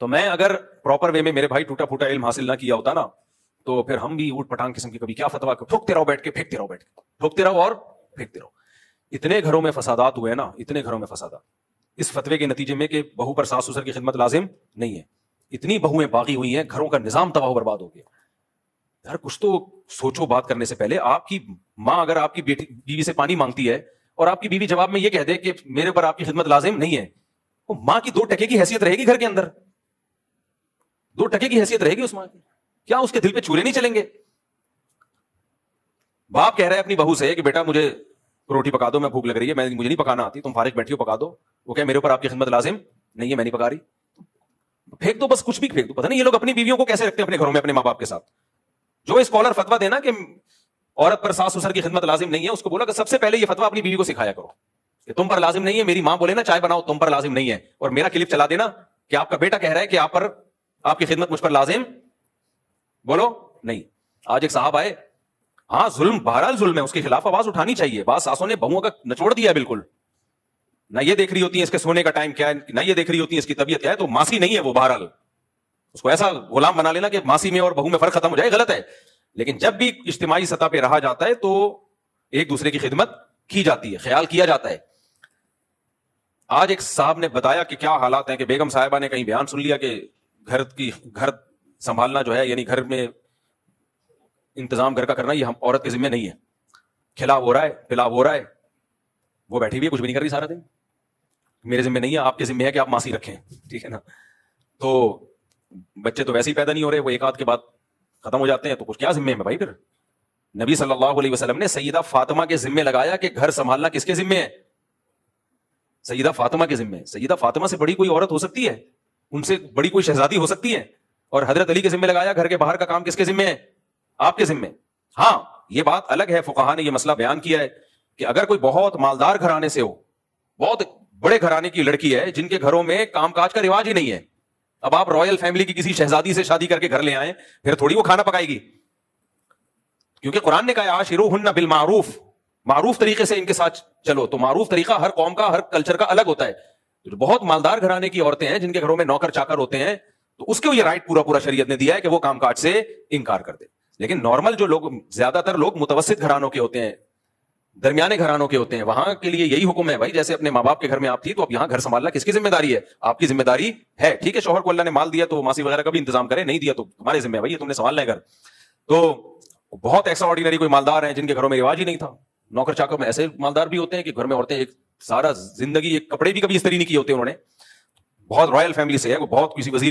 تو میں اگر پراپر وے میں میرے بھائی ٹوٹا پھوٹا علم حاصل نہ کیا ہوتا نا تو پھر ہم بھی اوٹ پٹانگ قسم کی کبھی کیا فتوا ٹھوکتے رہو بیٹھ کے پھینکتے رہو بیٹھ کے ٹھوکتے رہو اور پھینکتے رہو. اتنے گھروں میں فسادات ہوئے نا, اتنے گھروں میں فسادات اس فتوے کے نتیجے میں کہ بہو پر ساس سسر کی خدمت لازم نہیں ہے. اتنی بہویں باغی ہوئی ہیں, گھروں کا نظام تباہ و برباد ہو گیا. یار کچھ تو سوچو بات کرنے سے پہلے. آپ کی ماں اگر آپ کی بیوی سے پانی مانگتی ہے اور آپ کی بیوی جواب میں یہ کہہ دے کہ میرے پر آپ کی خدمت لازم نہیں ہے, وہ ماں کی 2 ٹکے کی حیثیت رہے گی گھر کے اندر؟ 2 ٹکے کی حیثیت رہے گی اس ماں کی؟ کیا اس کے دل پہ چولہے نہیں چلیں گے؟ باپ کہہ رہا ہے اپنی بہو سے کہ بیٹا مجھے روٹی پکا دو, میں بھوک لگ رہی ہے, مجھے نہیں پکانا آتی, تم فارغ بیٹھی ہو پکا دو. وہ کہ میرے اوپر آپ کی خدمت لازم نہیں ہے, میں نہیں پکا رہی. پھینک دو, بس کچھ بھی پھینک دو. پتہ نہیں یہ لوگ اپنی بیویوں کو کیسے رکھتے ہیں اپنے گھروں میں اپنے ماں باپ کے ساتھ. جو اسکالر فتوا دینا کہ عورت پر ساس سسر کی خدمت لازم نہیں ہے, اس کو بولا کہ سب سے پہلے یہ فتوا اپنی بیوی کو سکھایا کرو کہ تم پر لازم نہیں ہے. میری ماں بولے نا چائے بناؤ, تم پر لازم نہیں ہے, اور میرا کلپ چلا دینا کہ آپ کا بیٹا کہہ رہا ہے کہ آپ کی خدمت مجھ پر لازم بولو نہیں. آج ایک صاحب آئے, ہاں ظلم بہرحال ظلم ہے, اس کے خلاف آواز اٹھانی چاہیے. بعض ساسوں نے بہوؤں کا نچوڑ دیا بالکل, نہ یہ دیکھ رہی ہوتی ہے اس کے سونے کا ٹائم کیا ہے, نہ یہ دیکھ رہی ہوتی ہے اس کی طبیعت کیا ہے. تو ماسی نہیں ہے وہ, بہرحال اس کو ایسا غلام بنا لینا کہ ماسی میں اور بہو میں فرق ختم ہو جائے, غلط ہے. لیکن جب بھی اجتماعی سطح پہ رہا جاتا ہے تو ایک دوسرے کی خدمت کی جاتی ہے, خیال کیا جاتا ہے. آج ایک صاحب نے بتایا کہ کیا حالات ہیں کہ بیگم صاحبہ نے کہیں بیان سن لیا کہ گھر سنبھالنا جو ہے, یعنی گھر میں انتظام گھر کا کرنا یہ ہم عورت کے ذمہ نہیں ہے. کھلا ہو رہا ہے, پلا ہو رہا ہے, وہ بیٹھی ہوئی ہے, کچھ بھی نہیں کر رہی سارا دن. میرے ذمہ نہیں ہے, آپ کے ذمہ ہے کہ آپ ماسی رکھیں, ٹھیک ہے نا. تو بچے تو ویسے ہی پیدا نہیں ہو رہے, وہ ایک آدھ کے بعد ختم ہو جاتے ہیں, تو کچھ کیا ذمہ ہے بھائی. پھر نبی صلی اللہ علیہ وسلم نے سیدہ فاطمہ کے ذمہ لگایا کہ گھر سنبھالنا کس کے ذمہ ہے؟ سیدہ فاطمہ کے ذمہ. سیدہ فاطمہ سے بڑی کوئی عورت ہو سکتی ہے؟ ان سے بڑی کوئی شہزادی ہو سکتی ہے؟ اور حضرت علی کے ذمہ لگایا گھر کے باہر کا کام کس کے ذمہ ہے؟ آپ کے ذمہ. ہاں یہ بات الگ ہے, فقہا نے یہ مسئلہ بیان کیا ہے کہ اگر کوئی بہت مالدار گھرانے سے ہو, بہت بڑے گھرانے کی لڑکی ہے جن کے گھروں میں کام کاج کا رواج ہی نہیں ہے, اب آپ رائل فیملی کی کسی شہزادی سے شادی کر کے گھر لے آئیں, پھر تھوڑی وہ کھانا پکائے گی, کیونکہ قرآن نے کہا عاشروہن بالمعروف, معروف طریقے سے ان کے ساتھ چلو. تو معروف طریقہ ہر قوم کا, ہر کلچر کا الگ ہوتا ہے. تو بہت مالدار گھرانے کی عورتیں ہیں جن کے گھروں میں نوکر چاکر ہوتے ہیں, تو اس کو یہ رائٹ پورا شریعت نے دیا ہے کہ وہ کام کاج سے انکار کر دے. لیکن نارمل جو لوگ, زیادہ تر لوگ متوسط گھرانوں کے ہوتے ہیں, درمیانے گھرانوں کے ہوتے ہیں, وہاں کے لیے یہی حکم ہے بھائی, جیسے اپنے ماں باپ کے گھر میں آپ تھی تو اب یہاں گھر سنبھالنا کس کی ذمہ داری ہے؟ آپ کی ذمہ داری ہے. ٹھیک ہے, شوہر کو اللہ نے مال دیا تو ماسی وغیرہ کا بھی انتظام کرے, نہیں دیا تو تمہارے ذمہ ہے بھائی, تم نے سنبھالنا ہے گھر. تو بہت ایکسٹرا آرڈینری کوئی مالدار ہیں جن کے گھروں میں رواج ہی نہیں تھا, نوکر چاکر میں ایسے مالدار بھی ہوتے ہیں کہ گھر میں عورتیں ایک سارا زندگی ایک کپڑے بھی کبھی استری نہیں کیے ہوتے انہوں نے, بہت رائل فیملی سے ہے وہ, بہت کسی وزیر